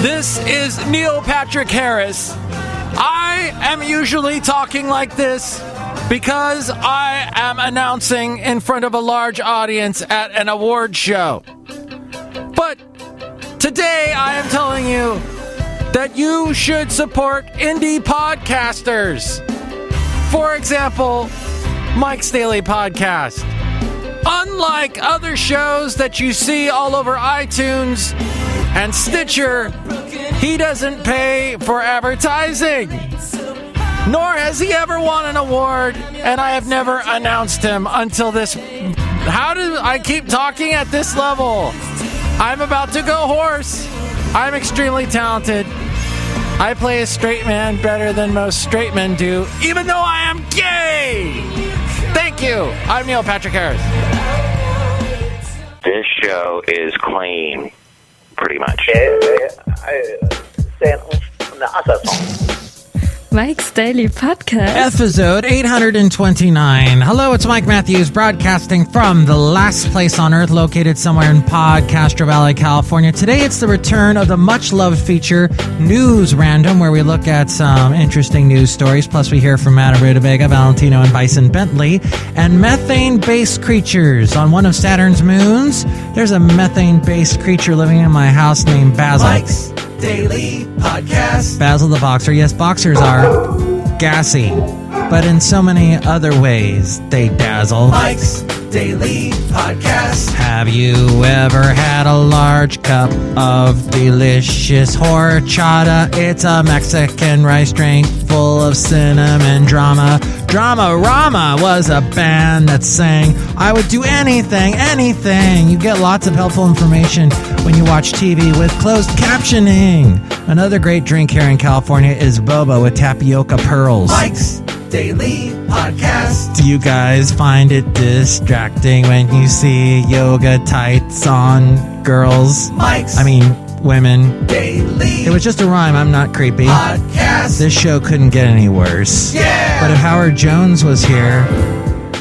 This is Neil Patrick Harris. I am usually talking like this because I am announcing in front of a large audience at an award show. But today I am telling you that you should support indie podcasters. For example, Mike's Daily Podcast. Unlike other shows that you see all over iTunes and Stitcher, he doesn't pay for advertising. Nor has he ever won an award, and I have never announced him until this. How do I keep talking at this level? I'm about to go hoarse. I'm extremely talented. I play a straight man better than most straight men do, even though I am gay. Thank you. I'm Neil Patrick Harris. This show is clean, pretty much. Mike's Daily Podcast. Episode 829. Hello, it's Mike Matthews broadcasting from the last place on earth located somewhere in Podcastro Valley, California. Today it's the return of the much-loved feature, News Random, where we look at some interesting news stories. Plus we hear from Madame Rootabega, Valentino, and Bison Bentley. And methane-based creatures. On one of Saturn's moons, there's a methane-based creature living in my house named Basil. Mike's Daily Podcast. Basil the Boxer. Yes, boxers are gassy, but in so many other ways they dazzle. Mike's Daily Podcast. Have you ever had a large cup of delicious horchata? It's a Mexican rice drink full of cinnamon drama. Drama-Rama was a band that sang, I would do anything, anything. You get lots of helpful information when you watch TV with closed captioning. Another great drink here in California is boba with tapioca pearls. Mike's Daily Podcast. Do you guys find it distracting when you see yoga tights on girls? Women. Daily. It was just a rhyme. I'm not creepy. Podcast. This show couldn't get any worse. Yeah. But if Howard Jones was here,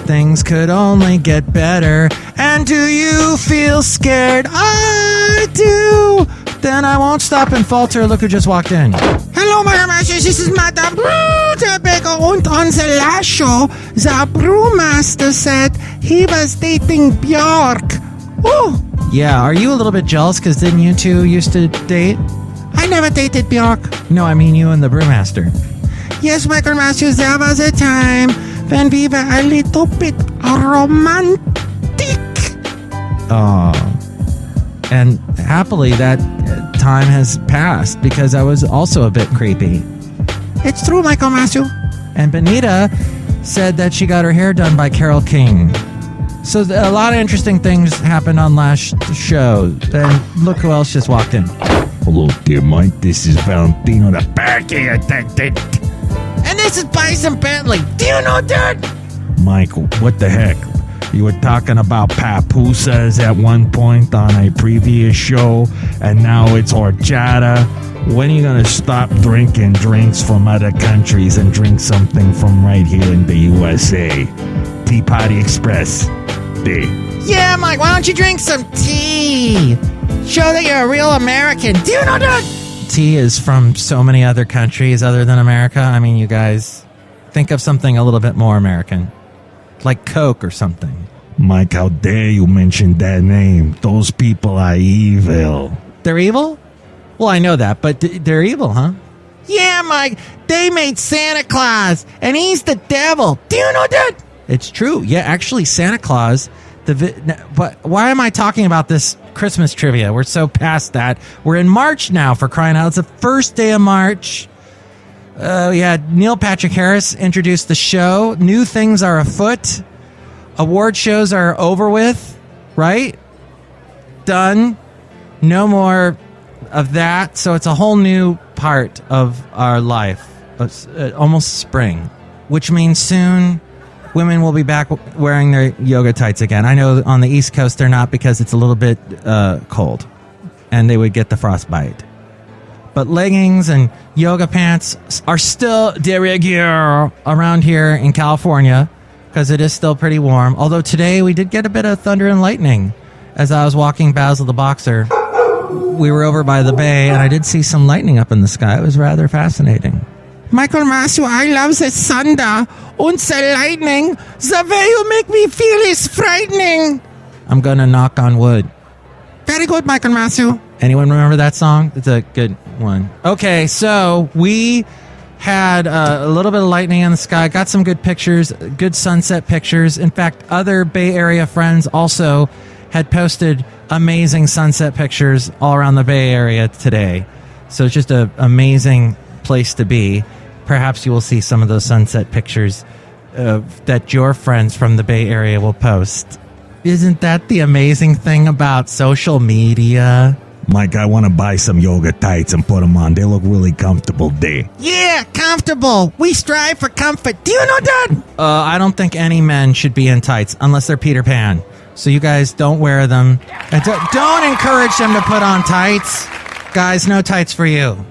things could only get better. And do you feel scared? I do. Then I won't stop and falter. Look who just walked in. Hello, my masters. This is Madame Rootabega. And on the last show, the brewmaster said he was dating Bjork. Oh. Yeah, are you a little bit jealous? Because didn't you two used to date? I never dated Bjork. No, I mean you and the brewmaster. Yes, Michael Masters, there was a time when we were a little bit romantic. Oh. And happily that time has passed because I was also a bit creepy. It's true, Michael Masu. And Benita said that she got her hair done by Carole King. So a lot of interesting things happened on last show. And look who else just walked in. Hello, dear Mike. This is Valentino, the parking attendant. And this is Bison Bentley. Do you know that? Michael, what the heck? You were talking about papusas at one point on a previous show, and now it's horchata. When are you going to stop drinking drinks from other countries and drink something from right here in the USA? Teapotty Express. Yeah, Mike, why don't you drink some tea? Show that you're a real American. Do you know that? Tea is from so many other countries other than America. I mean, you guys, think of something a little bit more American. Like Coke or something. Mike, how dare you mention that name? Those people are evil. They're evil? Well, I know that, but they're evil, huh? Yeah, Mike, they made Santa Claus, and he's the devil. Do you know that? It's true. Yeah, actually, Santa Claus. But why am I talking about this Christmas trivia? We're so past that. We're in March now, for crying out. It's the first day of March. Yeah, Neil Patrick Harris introduced the show. New things are afoot. Award shows are over with, right? Done. No more of that. So it's a whole new part of our life. It's almost spring, which means soon women will be back wearing their yoga tights again. I know on the East Coast they're not because it's a little bit cold and they would get the frostbite. But leggings and yoga pants are still de rigueur around here in California because it is still pretty warm. Although today we did get a bit of thunder and lightning as I was walking Basil the Boxer we were over by the bay, and I did see some lightning up in the sky. It was rather fascinating. Michael Masu, I love the thunder and the lightning. The way you make me feel is frightening. I'm going to knock on wood. Very good, Michael Masu. Anyone remember that song? It's a good one. Okay, so we had a little bit of lightning in the sky, got some good pictures, good sunset pictures. In fact, other Bay Area friends also had posted amazing sunset pictures all around the Bay Area today. So it's just an amazing place to be. Perhaps you will see some of those sunset pictures that your friends from the Bay Area will post. Isn't that the amazing thing about social media? Mike, I want to buy some yoga tights and put them on. They look really comfortable there. Yeah, comfortable. We strive for comfort. Do you know that? I don't think any men should be in tights unless they're Peter Pan. So you guys don't wear them. And don't encourage them to put on tights. Guys, no tights for you.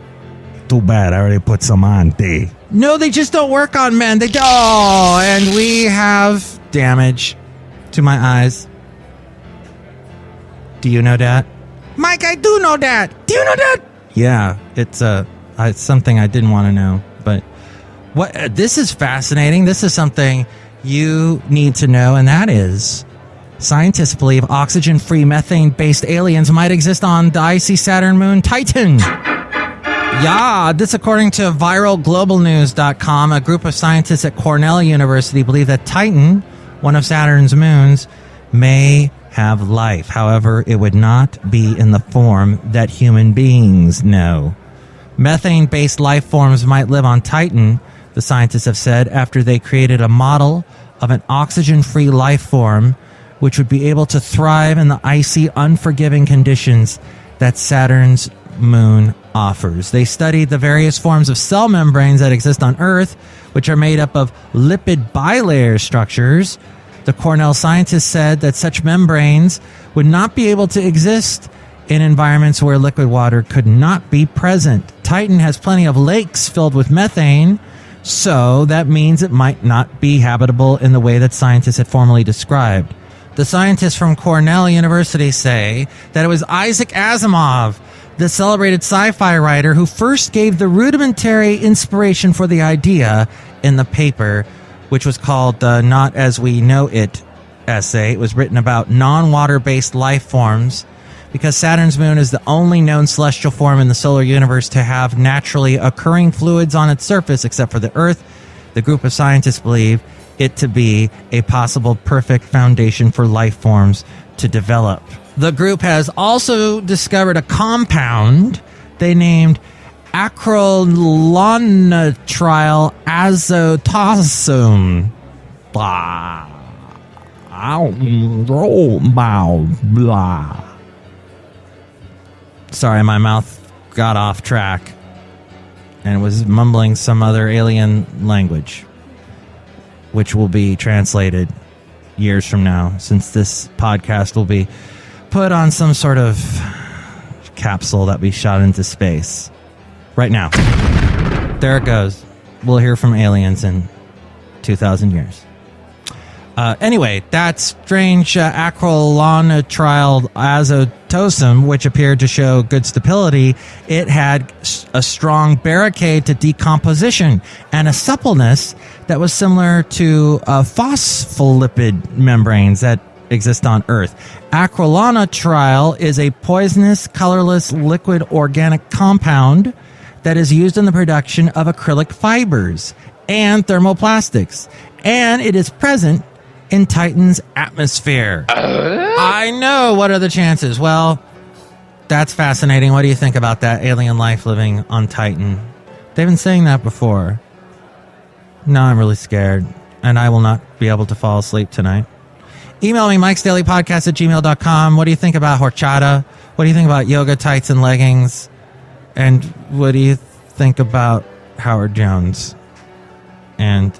Too bad. I already put some on there. No, they just don't work on men. They don't. Oh, and we have damage to my eyes. Do you know that? Mike, I do know that. Do you know that? Yeah, it's something I didn't want to know. But this is fascinating. This is something you need to know, and that is scientists believe oxygen-free methane-based aliens might exist on the icy Saturn moon Titan. Yeah, this according to viralglobalnews.com. A group of scientists at Cornell University believe that Titan, one of Saturn's moons, may have life. However, it would not be in the form that human beings know. Methane-based life forms might live on Titan, the scientists have said, after they created a model of an oxygen-free life form which would be able to thrive in the icy, unforgiving conditions that Saturn's moon offers. They studied the various forms of cell membranes that exist on Earth, which are made up of lipid bilayer structures. The Cornell scientists said that such membranes would not be able to exist in environments where liquid water could not be present. Titan has plenty of lakes filled with methane, so that means it might not be habitable in the way that scientists had formerly described. The scientists from Cornell University say that it was Isaac Asimov, the celebrated sci-fi writer, who first gave the rudimentary inspiration for the idea in the paper, which was called the Not As We Know It essay. It was written about non-water-based life forms because Saturn's moon is the only known celestial form in the solar universe to have naturally occurring fluids on its surface except for the Earth. The group of scientists believe it to be a possible perfect foundation for life forms to develop. The group has also discovered a compound they named acrylonitrile azotoxum. Blah. Blah. Sorry, my mouth got off track and was mumbling some other alien language, which will be translated years from now, since this podcast will be put on some sort of capsule that we shot into space. Right now. There it goes. We'll hear from aliens in 2,000 years. Anyway, that strange acrylonitrile azotoxum, which appeared to show good stability, it had a strong barricade to decomposition and a suppleness that was similar to phospholipid membranes that exist on Earth. Acrylonitrile is a poisonous, colorless, liquid organic compound that is used in the production of acrylic fibers and thermoplastics, and it is present in Titan's atmosphere. I know. What are the chances? Well, that's fascinating. What do you think about that? Alien life living on Titan. They've been saying that before. Now I'm really scared, and I will not be able to fall asleep tonight. Email me, MIKEs-DAILY-PODCAST-829-News. What do you think about horchata? What do you think about yoga tights and leggings? And what do you think about Howard Jones? And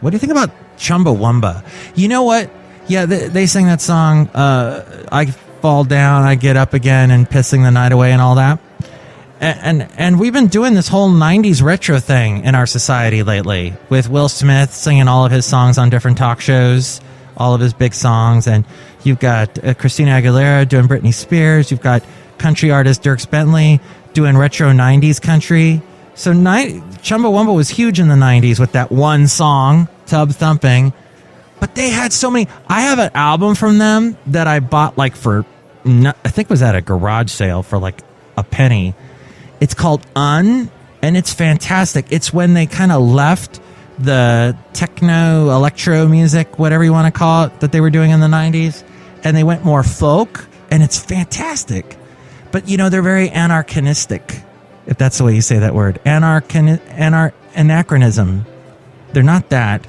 what do you think about Chumbawamba? You know what? Yeah, they sing that song, I fall down, I get up again, and pissing the night away and all that. And we've been doing this whole 90s retro thing in our society lately, with Will Smith singing all of his songs on different talk shows, all of his big songs. And you've got Christina Aguilera doing Britney Spears. You've got country artist Dierks Bentley doing retro 90s country. So Chumbawamba was huge in the 90s with that one song, Tub Thumping. But they had so many. I have an album from them that I bought I think it was at a garage sale for like a penny. It's called and it's fantastic. It's when they kind of left the techno, electro music, whatever you want to call it, that they were doing in the 90s, and they went more folk, and it's fantastic. But, they're very anachronistic, if that's the way you say that word. Anachronism. They're not that.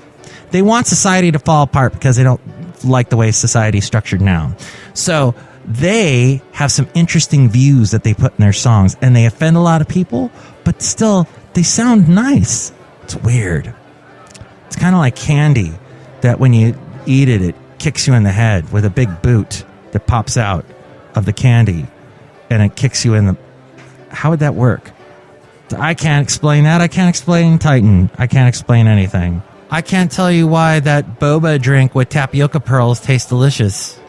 They want society to fall apart because they don't like the way society's structured now. So they have some interesting views that they put in their songs, and they offend a lot of people, but still, they sound nice. It's weird. It's kind of like candy that when you eat it, it kicks you in the head with a big boot that pops out of the candy, and it kicks you in the... How would that work? I can't explain that. I can't explain Titan. I can't explain anything. I can't tell you why that boba drink with tapioca pearls tastes delicious,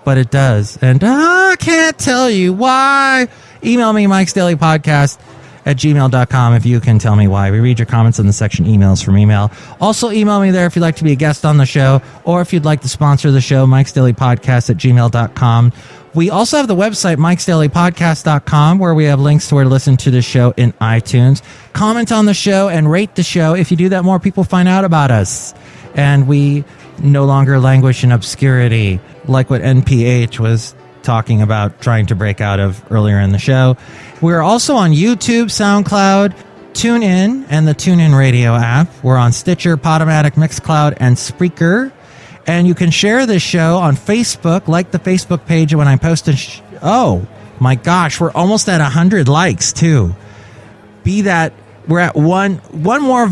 but it does. And I can't tell you why. Email me, mikesdailypodcast@gmail.com if you can tell me why. We read your comments in the section emails from email. Also, email me there if you'd like to be a guest on the show, or if you'd like to sponsor the show, mikesdailypodcast@gmail.com. We also have the website, MIKEs-DAILY-PODCAST.com, where we have links to where to listen to the show in iTunes. Comment on the show and rate the show. If you do that, more people find out about us. And we no longer languish in obscurity, like what NPH was talking about trying to break out of earlier in the show. We're also on YouTube, SoundCloud, TuneIn, and the TuneIn Radio app. We're on Stitcher, Podomatic, Mixcloud, and Spreaker. And you can share this show on Facebook, like the Facebook page when I post oh, my gosh, we're almost at 100 likes, too. We're at one more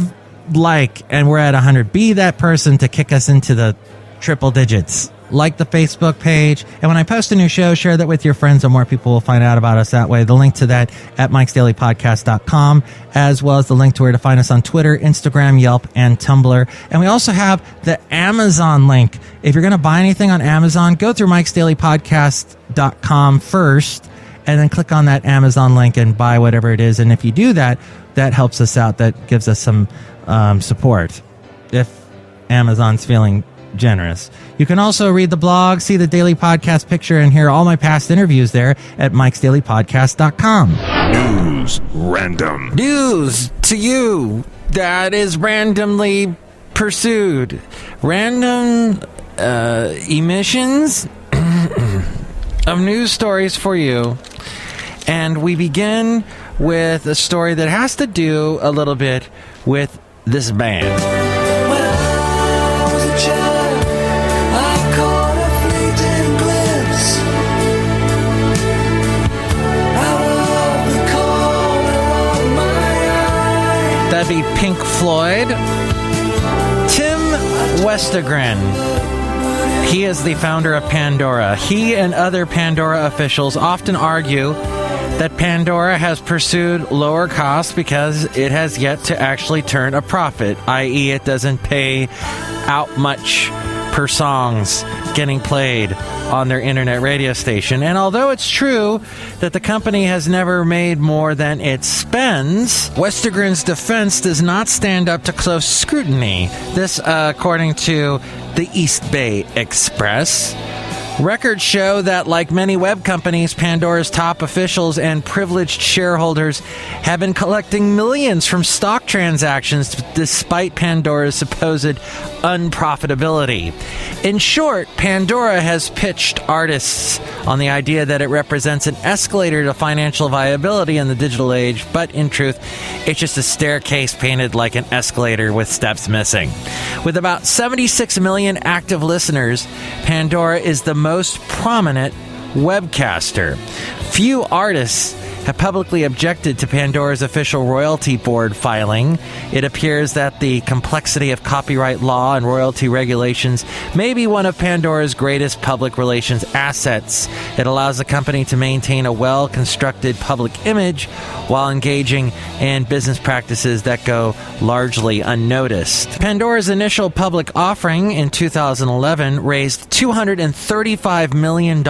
like, and we're at 100. Be that person to kick us into the triple digits. Like the Facebook page. And when I post a new show, share that with your friends, and more people will find out about us that way. The link to that at MIKES-DAILY-PODCAST.com, as well as the link to where to find us on Twitter, Instagram, Yelp, and Tumblr. And we also have the Amazon link. If you're going to buy anything on Amazon, go through MIKES-DAILY-PODCAST.com first, and then click on that Amazon link and buy whatever it is. And if you do that, that helps us out. That gives us some support if Amazon's feeling generous. You can also read the blog, see the daily podcast picture, and hear all my past interviews there at MIKES-DAILY-PODCAST.com. News random. News to you that is randomly pursued. Random emissions of news stories for you. And we begin with a story that has to do a little bit with this band. That'd be Pink Floyd. Tim Westergren. He is the founder of Pandora. He and other Pandora officials often argue that Pandora has pursued lower costs because it has yet to actually turn a profit, i.e. it doesn't pay out much per songs getting played on their internet radio station. And although it's true that the company has never made more than it spends, Westergren's defense does not stand up to close scrutiny. This, according to the East Bay Express. Records show that, like many web companies, Pandora's top officials and privileged shareholders have been collecting millions from stock transactions despite Pandora's supposed unprofitability. In short, Pandora has pitched artists on the idea that it represents an escalator to financial viability in the digital age, but in truth, it's just a staircase painted like an escalator with steps missing. With about 76 million active listeners, Pandora is the most prominent webcaster. Few artists have publicly objected to Pandora's official royalty board filing. It appears that the complexity of copyright law and royalty regulations may be one of Pandora's greatest public relations assets. It allows the company to maintain a well-constructed public image while engaging in business practices that go largely unnoticed. Pandora's initial public offering in 2011 raised $235 million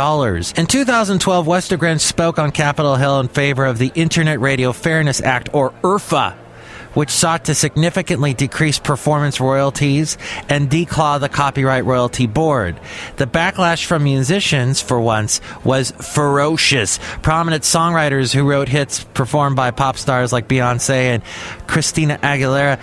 News. In 2012, Westergren spoke on Capitol Hill in favor of the Internet Radio Fairness Act, or IRFA, which sought to significantly decrease performance royalties and declaw the Copyright Royalty Board. The backlash from musicians, for once, was ferocious. Prominent songwriters who wrote hits performed by pop stars like Beyoncé and Christina Aguilera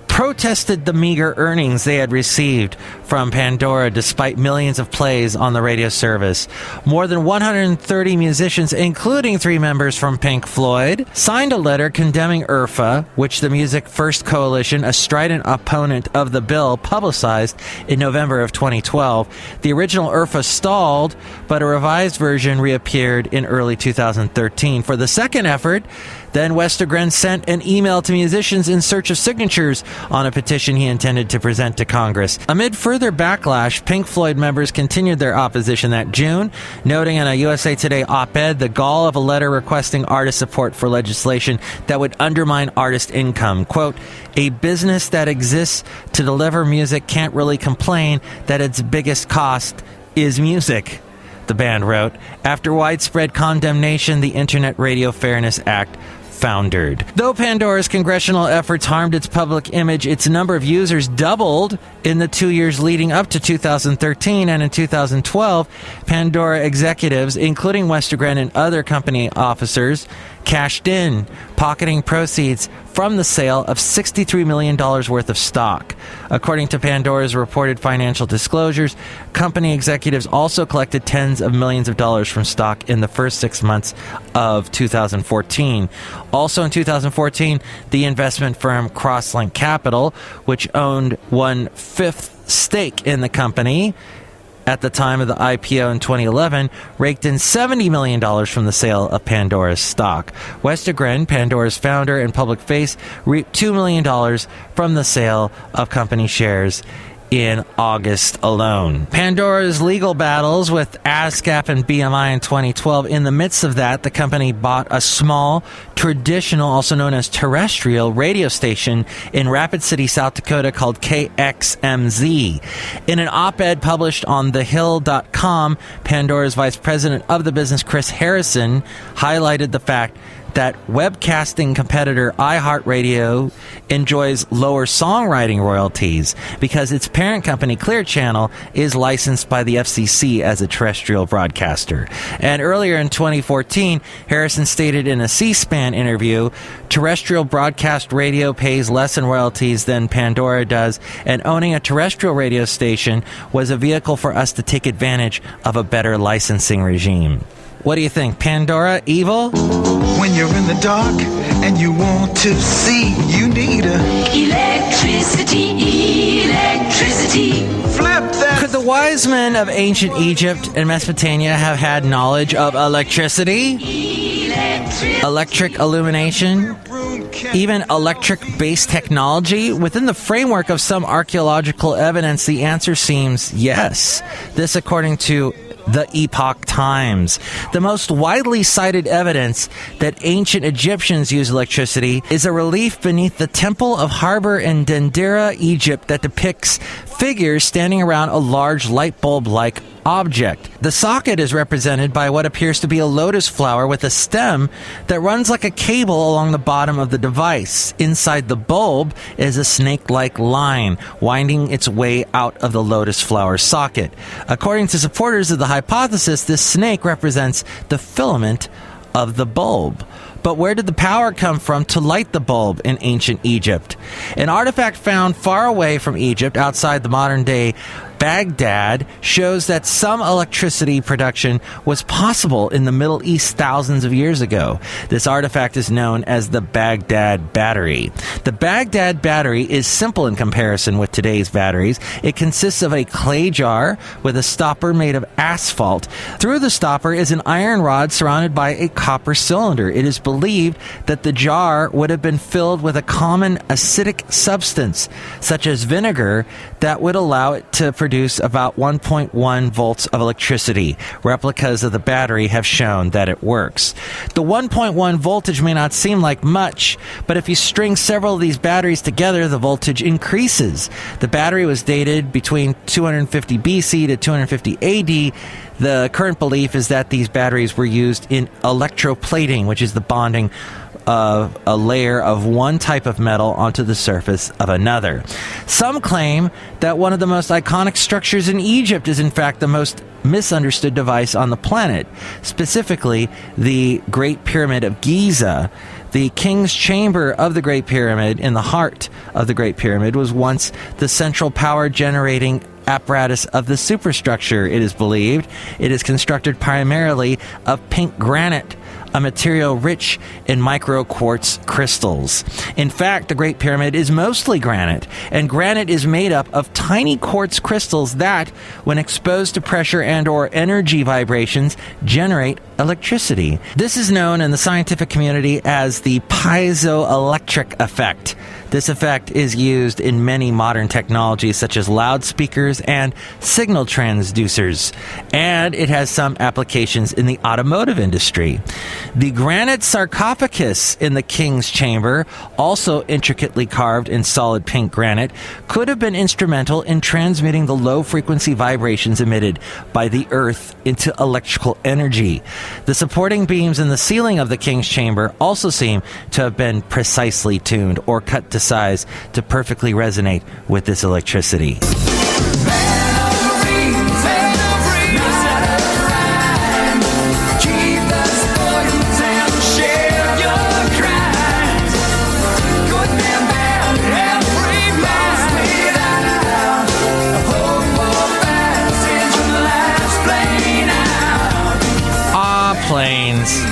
protested the meager earnings they had received from Pandora despite millions of plays on the radio service. More than 130 musicians, including 3 members from Pink Floyd, signed a letter condemning IRFA, which the Music First Coalition, a strident opponent of the bill, publicized in November of 2012. The original IRFA stalled, but a revised version reappeared in early 2013. For the second effort, then Westergren sent an email to musicians in search of signatures on a petition he intended to present to Congress. Amid further backlash, Pink Floyd members continued their opposition that June, noting in a USA Today op-ed the gall of a letter requesting artist support for legislation that would undermine artist income. Quote, "A business that exists to deliver music can't really complain that its biggest cost is music," the band wrote. After widespread condemnation, the Internet Radio Fairness Act foundered. Though Pandora's congressional efforts harmed its public image, its number of users doubled in the 2 years leading up to 2013, and in 2012, Pandora executives, including Westergren and other company officers, cashed in, pocketing proceeds from the sale of $63 million worth of stock. According to Pandora's reported financial disclosures, company executives also collected tens of millions of dollars from stock in the first 6 months of 2014. Also in 2014, the investment firm Crosslink Capital, which owned 1/5 stake in the company at the time of the IPO in 2011, raked in $70 million from the sale of Pandora's stock. Westergren, Pandora's founder and public face, reaped $2 million from the sale of company shares in August alone. Pandora's legal battles with ASCAP and BMI in 2012. In the midst of that, the company bought a small, traditional, also known as terrestrial, radio station in Rapid City, South Dakota called KXMZ. In an op-ed published on thehill.com, Pandora's vice president of the business, Chris Harrison, highlighted the fact that webcasting competitor iHeartRadio enjoys lower songwriting royalties because its parent company, Clear Channel, is licensed by the FCC as a terrestrial broadcaster. And earlier in 2014, Harrison stated in a C-SPAN interview, terrestrial broadcast radio pays less in royalties than Pandora does, and owning a terrestrial radio station was a vehicle for us to take advantage of a better licensing regime. What do you think? Pandora, evil? When you're in the dark and you want to see, you need electricity. Flip that. Could the wise men of ancient Egypt and Mesopotamia have had knowledge of electricity? Electric illumination? Even electric-based technology? Within the framework of some archaeological evidence, the answer seems yes. This according to the Epoch Times. The most widely cited evidence that ancient Egyptians used electricity is a relief beneath the Temple of Harbor in Dendera, Egypt, that depicts figures standing around a large light bulb-like object. The socket is represented by what appears to be a lotus flower with a stem that runs like a cable along the bottom of the device. Inside the bulb is a snake-like line winding its way out of the lotus flower socket. According to supporters of the hypothesis, this snake represents the filament of the bulb. But where did the power come from to light the bulb in ancient Egypt? An artifact found far away from Egypt, outside the modern-day Baghdad, shows that some electricity production was possible in the Middle East thousands of years ago. This artifact is known as the Baghdad Battery. The Baghdad Battery is simple in comparison with today's batteries. It consists of a clay jar with a stopper made of asphalt. Through the stopper is an iron rod surrounded by a copper cylinder. It is believed that the jar would have been filled with a common acidic acidic substance, such as vinegar, that would allow it to produce about 1.1 volts of electricity. Replicas of the battery have shown that it works. The 1.1 voltage may not seem like much, but if you string several of these batteries together, the voltage increases. The battery was dated between 250 BC to 250 AD. The current belief is that these batteries were used in electroplating, which is the bonding of a layer of one type of metal onto the surface of another. Some claim that one of the most iconic structures in Egypt is in fact the most misunderstood device on the planet, specifically the Great Pyramid of Giza. The king's chamber of the Great Pyramid, in the heart of the Great Pyramid, was once the central power generating apparatus of the superstructure, it is believed. It is constructed primarily of pink granite, a material rich in microquartz crystals. In fact, the Great Pyramid is mostly granite, and granite is made up of tiny quartz crystals that, when exposed to pressure and or energy vibrations, generate electricity. This is known in the scientific community as the piezoelectric effect. This effect is used in many modern technologies such as loudspeakers and signal transducers, and it has some applications in the automotive industry. The granite sarcophagus in the king's chamber, also intricately carved in solid pink granite, could have been instrumental in transmitting the low-frequency vibrations emitted by the earth into electrical energy. The supporting beams in the ceiling of the king's chamber also seem to have been precisely tuned or cut to size to perfectly resonate with this electricity. Planes.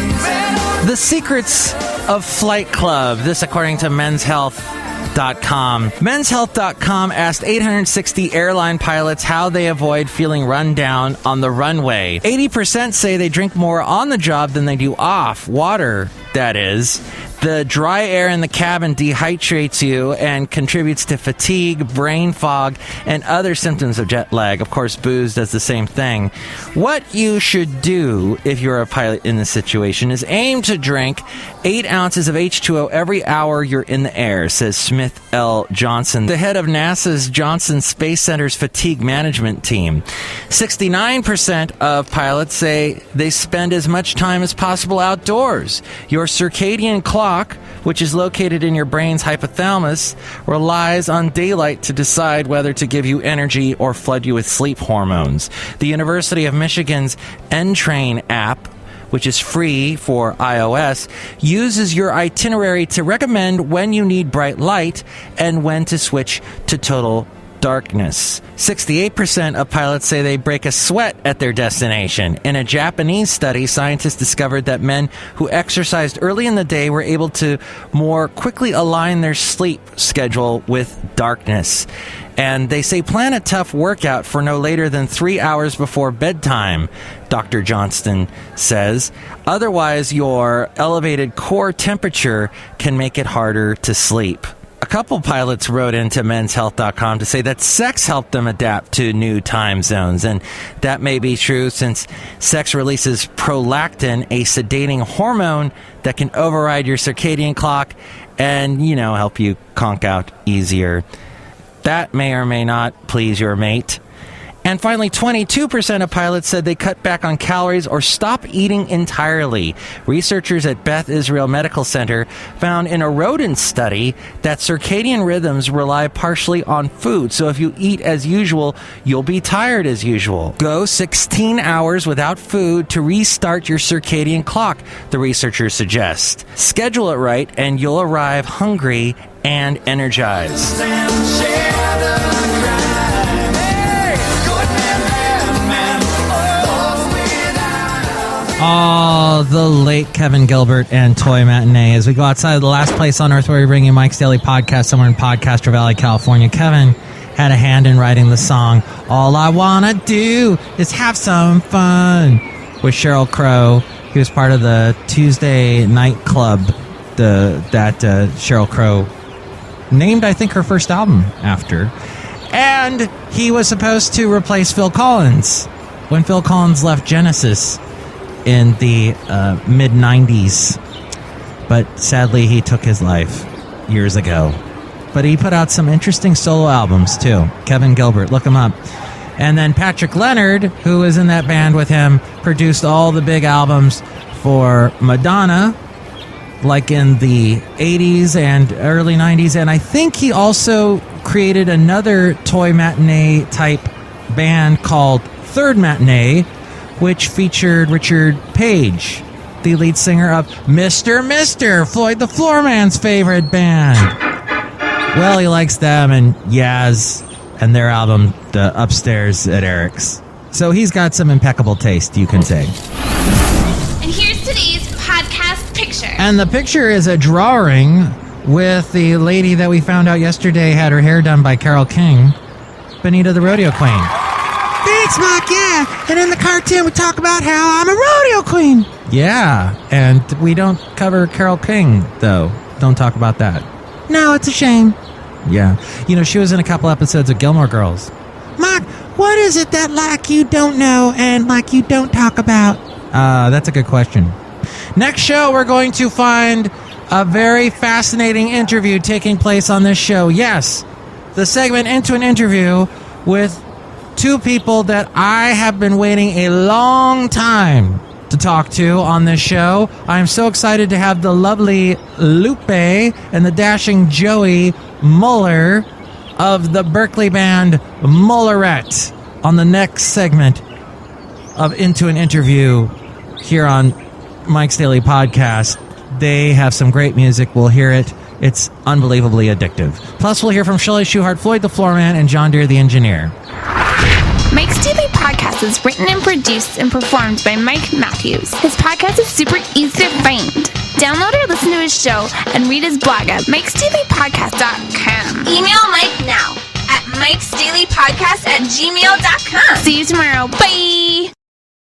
The secrets of Flight Club. This according to menshealth.com. Menshealth.com asked 860 airline pilots how they avoid feeling run down on the runway. 80% say they drink more on the job than they do off. Water, that is. The dry air in the cabin dehydrates you and contributes to fatigue, brain fog, and other symptoms of jet lag. Of course, booze does the same thing. What you should do if you're a pilot in this situation is aim to drink 8 ounces of H2O every hour you're in the air, says Smith L. Johnson, the head of NASA's Johnson Space Center's fatigue management team. 69% of pilots say they spend as much time as possible outdoors. Your circadian clock, which is located in your brain's hypothalamus, relies on daylight to decide whether to give you energy or flood you with sleep hormones. The University of Michigan's N-Train app, which is free for iOS, uses your itinerary to recommend when you need bright light and when to switch to total darkness. 68% of pilots say they break a sweat at their destination. In a Japanese study, scientists discovered that men who exercised early in the day were able to more quickly align their sleep schedule with darkness. And they say plan a tough workout for no later than 3 hours before bedtime, Dr. Johnston says. Otherwise, your elevated core temperature can make it harder to sleep. A couple pilots wrote into menshealth.com to say that sex helped them adapt to new time zones, and that may be true since sex releases prolactin, a sedating hormone that can override your circadian clock and, help you conk out easier. That may or may not please your mate. And finally, 22% of pilots said they cut back on calories or stop eating entirely. Researchers at Beth Israel Medical Center found in a rodent study that circadian rhythms rely partially on food. So if you eat as usual, you'll be tired as usual. Go 16 hours without food to restart your circadian clock, the researchers suggest. Schedule it right and you'll arrive hungry and energized. Oh, the late Kevin Gilbert and Toy Matinee. As we go outside of the last place on earth where we bring you Mike's Daily Podcast somewhere in Podcaster Valley, California, Kevin had a hand in writing the song All I Wanna Do Is Have Some Fun with Sheryl Crow. He was part of the Tuesday night club that Sheryl Crow named, I think, her first album after. And he was supposed to replace Phil Collins when Phil Collins left Genesis in the mid-90s. But sadly, he took his life years ago. But he put out some interesting solo albums, too. Kevin Gilbert, look him up. And then Patrick Leonard, who was in that band with him, produced all the big albums for Madonna, like in the 80s and early 90s. And I think he also created another toy matinee type band called Third Matinee, which featured Richard Page, the lead singer of Mr. Floyd the Floorman's favorite band. Well, he likes them and Yaz and their album, The Upstairs at Eric's. So he's got some impeccable taste, you can say. And here's today's podcast picture. And the picture is a drawing with the lady that we found out yesterday had her hair done by Carole King, Benita the Rodeo Queen. Thanks, Mike, yeah. And in the cartoon, we talk about how I'm a rodeo queen. Yeah, and we don't cover Carole King, though. Don't talk about that. No, it's a shame. Yeah. You know, she was in a couple episodes of Gilmore Girls. Mike, what is it that, like, you don't know and, like, you don't talk about? That's a good question. Next show, we're going to find a very fascinating interview taking place on this show. Yes, the segment Into an Interview with two people that I have been waiting a long time to talk to on this show. I'm so excited to have the lovely Lupe and the dashing Joey Muller of the Berkeley band Mullerette on the next segment of Into an Interview here on Mike's Daily Podcast. They have some great music. We'll hear it. It's unbelievably addictive. Plus, we'll hear from Shelley Shuhart, Floyd the Floorman, and John Deere the Engineer. Mike's Daily Podcast is written and produced and performed by Mike Matthews. His podcast is super easy to find. Download or listen to his show and read his blog at MIKEs-DAILY-PODCAST.com. Email Mike now at MIKES-DAILY-PODCAST@gmail.com. See you tomorrow. Bye!